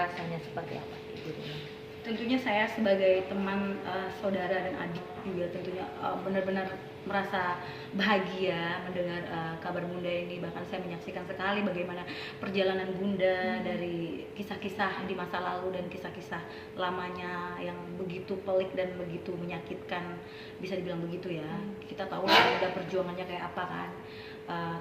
rasanya seperti apa Ibu Rina? Tentunya saya sebagai teman, saudara dan adik juga tentunya benar-benar merasa bahagia mendengar kabar Bunda ini. Bahkan saya menyaksikan sekali bagaimana perjalanan Bunda dari kisah-kisah di masa lalu dan kisah-kisah lamanya yang begitu pelik dan begitu menyakitkan, bisa dibilang begitu ya. Kita tahu Bunda perjuangannya kayak apa kan.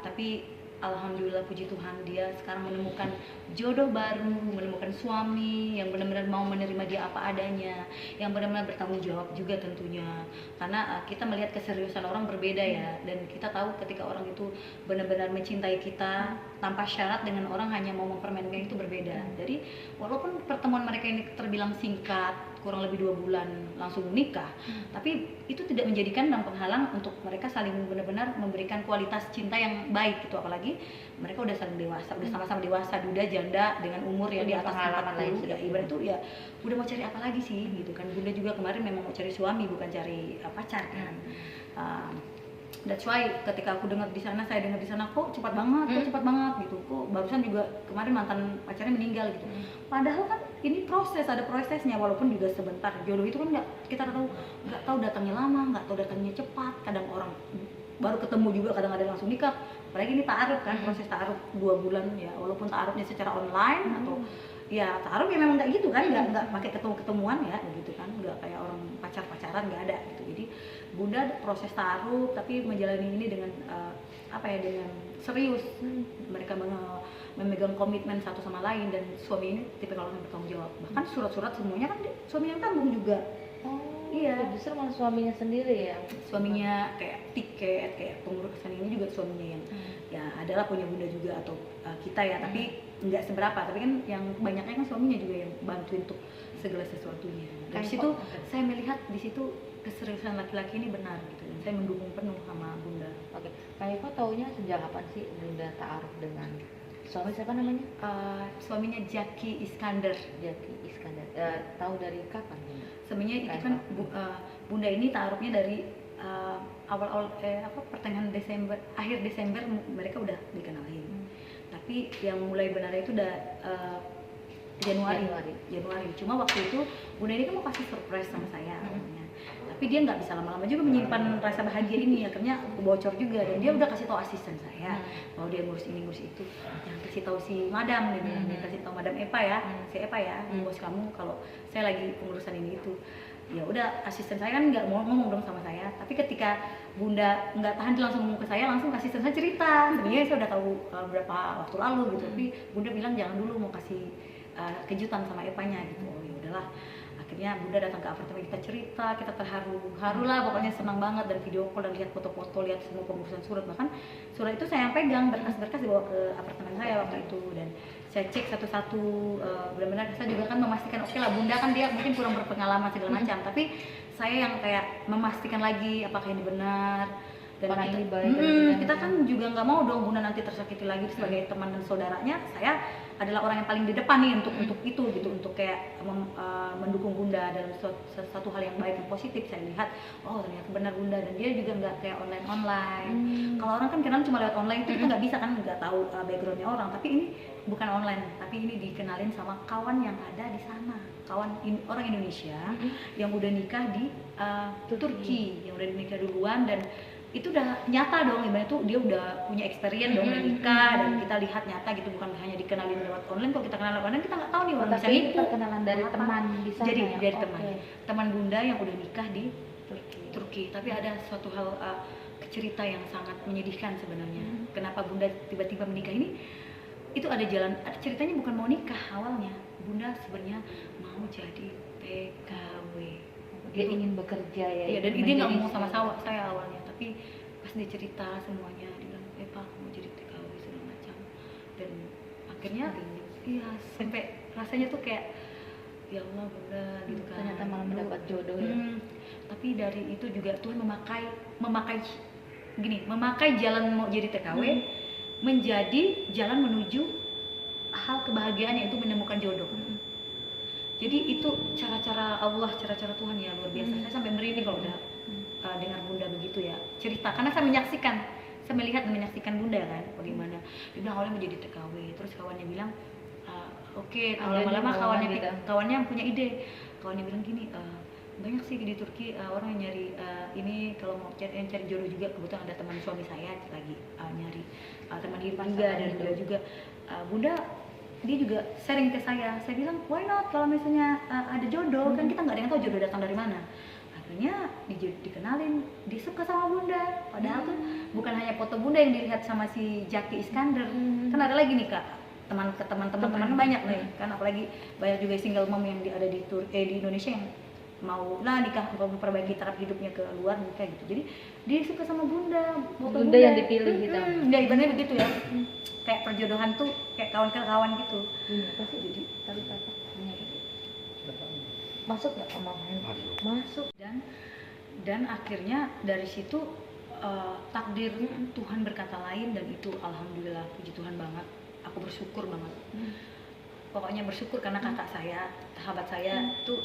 Tapi alhamdulillah puji Tuhan dia sekarang menemukan jodoh baru, menemukan suami yang benar-benar mau menerima dia apa adanya, yang benar-benar bertanggung jawab juga tentunya. Karena kita melihat keseriusan orang berbeda ya, dan kita tahu ketika orang itu benar-benar mencintai kita tanpa syarat dengan orang hanya mau mempermainkan itu berbeda. Jadi walaupun pertemuan mereka ini terbilang singkat, kurang lebih 2 bulan langsung menikah, tapi itu tidak menjadikan penghalang untuk mereka saling benar-benar memberikan kualitas cinta yang baik gitu. Apalagi mereka udah saling dewasa, udah sama-sama dewasa, duda janda dengan umur yang di atas 40 ya, ibarat itu ya udah mau cari apa lagi sih gitu kan. Bunda juga kemarin memang mau cari suami bukan cari pacar kan. That's why ketika aku dengar di sana, saya dengar di sana kok cepat banget gitu. Kok barusan juga kemarin mantan pacarnya meninggal gitu. Padahal kan ini proses, ada prosesnya, walaupun juga sebentar. Jodoh itu kan kita nggak tahu datangnya lama, nggak tahu datangnya cepat. Kadang orang baru ketemu juga, kadang ada langsung nikah. Apalagi ini ta'aruf kan, proses ta'aruf 2 bulan ya, walaupun ta'arufnya secara online atau ya ta'aruf ya memang nggak gitu kan, nggak pakai ketemuan ya gitu kan, nggak kayak orang pacaran nggak ada gitu. Jadi Bunda proses ta'aruf tapi menjalani ini dengan dengan serius. Mereka memegang komitmen satu sama lain, dan suami ini tipikal orang yang bertanggung jawab. Bahkan surat-surat semuanya kan suami yang tanggung juga. Iya, justru malah suaminya sendiri ya. Suaminya kayak tiket, kayak pengurusan ini juga suaminya yang ya adalah punya Bunda juga atau kita ya, tapi nggak seberapa. Tapi kan yang banyaknya kan suaminya juga yang bantuin untuk segala sesuatunya. Dari situ saya melihat di situ keseriusan laki-laki ini benar gitu, dan saya mendukung penuh sama Bunda. Oke, Kak Eva taunya sejak kapan sih Bunda ta'aruf dengan suami siapa namanya? Suaminya Jaki Iskandar. Jaki Iskandar. Tahu dari kapan Bunda? Sebenarnya itu kan Bunda ini ta'arufnya dari awal-awal pertengahan Desember, akhir Desember mereka udah dikenalin. Tapi yang mulai benarnya itu udah Januari. Cuma waktu itu Bunda ini kan mau kasih surprise sama saya awalnya. Tapi dia nggak bisa lama-lama juga menyimpan rasa bahagia ini, akhirnya aku bocor juga, dan dia udah kasih tahu asisten saya bahwa dia ngurus ini ngurus itu. Jangan kasih tahu si madam, dia bilang, dia kasih tahu madam Eva ya, si Eva ya, bos kamu kalau saya lagi pengurusan ini itu. Ya udah, asisten saya kan nggak mau ngomong dong sama saya, tapi ketika Bunda nggak tahan dia langsung ngomong ke saya, langsung asisten saya cerita. Sebenarnya saya udah tahu berapa waktu lalu gitu, tapi Bunda bilang jangan dulu, mau kasih kejutan sama Evanya gitu. Oh ya udahlah, akhirnya Bunda datang ke apartemen, kita cerita, kita terharu lah, pokoknya senang banget, dan video call dan lihat foto-foto, lihat semua pengurusan surat. Bahkan surat itu saya yang pegang, berkas-berkas dibawa ke apartemen saya waktu itu, dan saya cek satu-satu. Benar-benar saya juga kan memastikan oke lah, Bunda kan dia mungkin kurang berpengalaman segala macam, tapi saya yang kayak memastikan lagi apakah ini benar. Dan kita kan juga nggak mau dong Bunda nanti tersakiti lagi. Sebagai teman dan saudaranya, saya adalah orang yang paling di depan nih untuk itu gitu, untuk kayak mendukung Bunda dalam satu hal yang baik dan positif. Saya lihat oh ternyata benar Bunda, dan dia juga nggak kayak online. Kalau orang kan kenal cuma lewat online itu kita nggak bisa kan, nggak tahu backgroundnya orang. Tapi ini bukan online, tapi ini dikenalin sama kawan yang ada di sana, orang Indonesia yang udah nikah di Turki, yang udah nikah duluan, dan itu udah nyata dong, ibaratnya tuh dia udah punya experience dong, udah nikah, dan kita lihat nyata gitu, bukan hanya dikenalin lewat online. Kalau kita kenal lewat online kita nggak tahu nih orang bisa nipu. Perkenalan dari teman di sana. Jadi dari teman Bunda yang udah nikah di Turki. Tapi ada suatu hal cerita yang sangat menyedihkan sebenarnya. Kenapa Bunda tiba-tiba menikah ini? Itu ada ceritanya, bukan mau nikah awalnya. Bunda sebenarnya mau jadi TKW. Dia ingin bekerja ya. Iya, dan dia nggak ngomong sama saya awalnya, tapi pas dia cerita semuanya, dia bilang, Pak mau jadi TKW segala macam. Dan akhirnya iya, sampai rasanya tuh kayak ya Allah Bunda gitu kan. Ternyata malah mendapat jodoh ya. Tapi dari itu juga Tuhan memakai jalan mau jadi TKW menjadi jalan menuju hal kebahagiaan, yaitu menemukan jodoh. Jadi itu cara-cara Allah, cara-cara Tuhan ya luar biasa. Saya sampai merinding kalau udah dengar Bunda begitu ya cerita, karena saya melihat dan menyaksikan Bunda kan bagaimana dia bilang awalnya menjadi TKW, terus kawannya bilang Oke, tahu Ada lama-lama nih kawannya gitu. kawannya punya ide. Kawannya bilang gini, banyak sih di Turki orang yang nyari ini kalau mau cari jodoh juga. Kebetulan ada teman suami saya lagi nyari teman hidup juga Pasangan dan hidup. beliau juga Bunda, dia juga sharing ke saya. Saya bilang why not, kalau misalnya ada jodoh kan kita nggak ada yang tahu jodoh datang dari mana. Akhirnya dikenalin, dia suka sama Bunda. Padahal tuh bukan hanya foto Bunda yang dilihat sama si Jaki Iskandar. Kan ada lagi nih Kak, teman-teman banyak nih kan, apalagi banyak juga single mom yang ada di Indonesia yang mau lah nikah, memperbaiki taraf hidupnya ke luar nikah gitu. Jadi dia suka sama Bunda, foto Bunda yang dipilih gitu. Ya ibaratnya begitu ya. Kayak perjodohan tuh kayak kawan-kawan gitu. Apa sih jadi tadi kakak punya ide. Masuk nggak omongan? Masuk. Dan akhirnya dari situ takdir Tuhan berkata lain, dan itu alhamdulillah, puji Tuhan banget, aku bersyukur banget. Pokoknya bersyukur karena kakak saya, sahabat saya tuh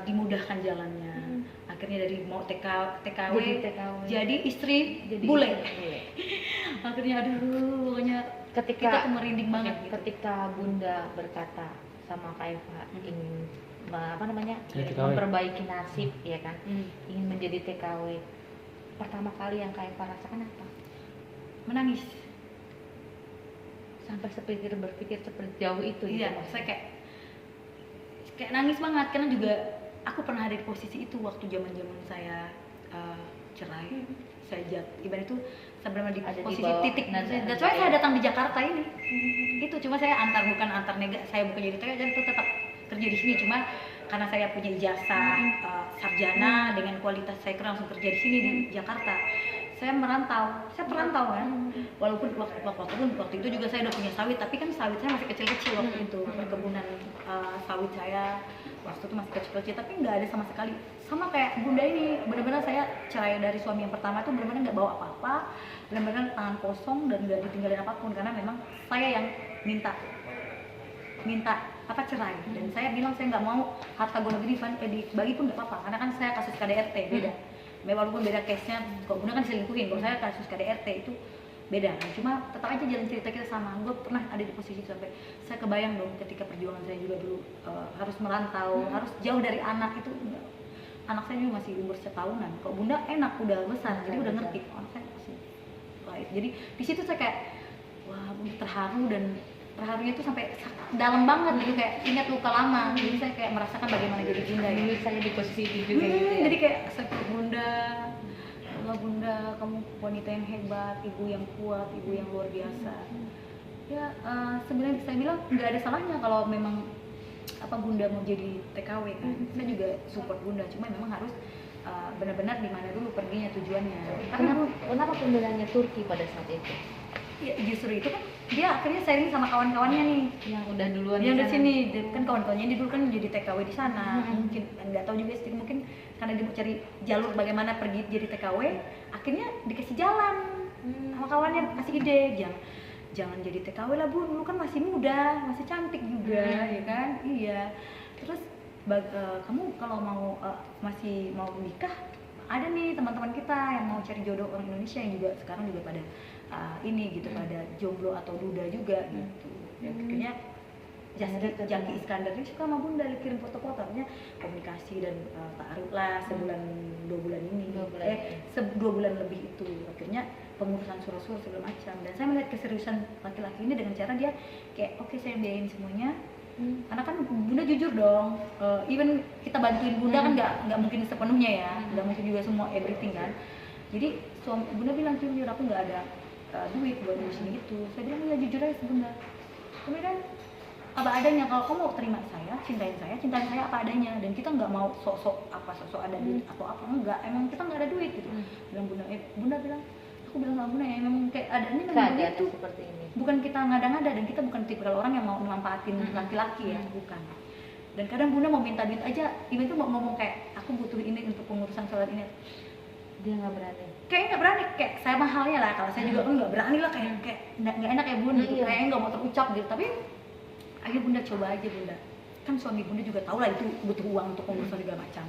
dimudahkan jalannya. Akhirnya dari mau TKW jadi istri Jadi bule. bule. Akhirnya aduh, pokoknya kita tuh merinding banget gitu. Ketika Bunda berkata sama Kak Eva ingin Jadi TKW. memperbaiki nasib, ya kan, ingin menjadi TKW, pertama kali yang Kak Eva rasakan apa? Menangis. Sampai berpikir seperti jauh itu. Iya, gitu, saya kayak nangis banget karena juga aku pernah ada di posisi itu waktu zaman saya cerai. Saya ibarat itu sebenarnya di Ada di posisi bawah titik. nada. That's why saya datang di Jakarta ini. Itu cuma saya bukan antar saya bukan jadi TKW, itu tetap kerja di sini, cuma karena saya punya ijazah sarjana dengan kualitas saya langsung kerja di sini di Jakarta. Saya perantau kan. Walaupun waktu itu juga saya udah punya sawit, tapi kan sawit saya masih kecil-kecil waktu itu. Perkebunan sawit saya waktu itu masih kecil-kecil, tapi nggak ada sama sekali. Sama kayak Bunda ini, benar-benar saya cerai dari suami yang pertama itu benar-benar nggak bawa apa-apa, benar-benar tangan kosong dan nggak ditinggalin apapun, karena memang saya yang minta cerai. Dan saya bilang saya nggak mau harta gonogini dibagi pun nggak apa-apa, karena kan saya kasus KDRT beda. Walaupun beda case-nya, kok Bunda kan diselingkuhin, kalau saya kasus KDRT itu beda. Cuma tetap aja jalan cerita kita sama. Gue pernah ada di posisi itu, sampai saya kebayang dong ketika perjuangan saya juga dulu harus merantau, harus jauh dari anak itu. Anak saya juga masih umur setahunan. Kalau Bunda enak udah besar, jadi udah ngerti. Anak saya masih baik. Jadi di situ saya kayak wah, terharu, dan terharunya itu sampai dalam banget gitu, kayak ingat luka lama. Jadi saya kayak merasakan bagaimana jadi Bunda ya. Dulu saya di posisi itu juga gitu ya. Jadi kayak saya Bunda, Allah Bunda, kamu wanita yang hebat, ibu yang kuat, ibu yang luar biasa. Ya sebenarnya saya bilang nggak ada salahnya kalau memang Bunda mau jadi TKW kan. Saya juga support Bunda, cuma memang harus benar-benar di mana dulu perginya tujuannya. Kenapa pemilihannya Turki pada saat itu? Ya justru itu kan dia akhirnya sharing sama kawan-kawannya nih Yang udah duluan yang di sana. sini. Kan kawan-kawannya dia dulu kan jadi TKW di sana. Mungkin nggak tahu juga sih, mungkin karena dia mau cari jalur bagaimana pergi jadi TKW, akhirnya dikasih jalan sama kawannya, kasih ide, jangan jadi TKW lah Bun, lu kan masih muda, masih cantik juga, ya kan. Iya, terus kamu kalau mau masih mau nikah, ada nih teman-teman kita yang mau cari jodoh orang Indonesia yang juga sekarang juga pada ini gitu, pada jomblo atau duda juga gitu. Dan akhirnya Jaki Iskandar ini suka sama Bunda, kirim foto-foto, artinya komunikasi dan ta'aruf lah sebulan 2 bulan ini. 2 bulan lebih itu. Akhirnya pengurusan surat-surat segala macam, dan saya melihat keseriusan laki-laki ini dengan cara dia kayak oke, saya biayain semuanya. Karena kan Bunda jujur dong, even kita bantuin Bunda kan nggak mungkin sepenuhnya ya, nggak mungkin juga semua everything kan. Jadi Bunda bilang jujur, aku nggak ada duit buat ngurusin itu. Saya bilang ya jujur aja Bunda. Kemudian apa adanya, kalau kamu mau terima saya, cintain saya apa adanya, dan kita nggak mau sok-sok ada duit atau apa, enggak, emang kita nggak ada duit gitu. Bilang Bunda bilang, aku bilang sama Bunda ya memang kayak adanya memang begitu. Seperti ini. Bukan kita ngada-ngada, dan kita bukan tipikal orang yang mau memanfaatin laki-laki ya, bukan. Dan kadang Bunda mau minta duit aja, ibu itu mau ngomong kayak aku butuh ini untuk pengurusan sholat ini, Dia nggak berani. Kayaknya nggak berani, kayak saya mahalnya lah, kalau saya juga nggak berani lah, kayak nggak enak ya Bun, gitu. Kayaknya nggak mau terucap gitu. Tapi akhirnya Bunda coba aja Bunda, kan suami Bunda juga tahu lah itu butuh uang untuk pengurusan segala macam.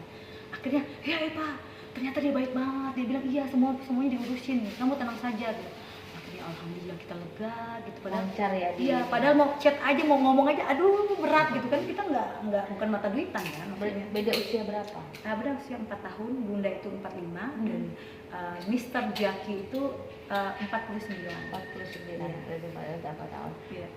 Akhirnya ya Pak, ternyata dia baik banget, dia bilang iya semuanya diurusin, kamu tenang saja gitu. Akhirnya alhamdulillah kita lega gitu. Padahal lancar ya di iya, padahal mau chat aja, mau ngomong aja, aduh berat gitu kan, kita nggak bukan mata duitan kan maksudnya. beda usia berapa? Beda usia 4 tahun, Bunda itu 45 dan Mr. Jaki itu 49. 49 berarti berapa tahun? Iya.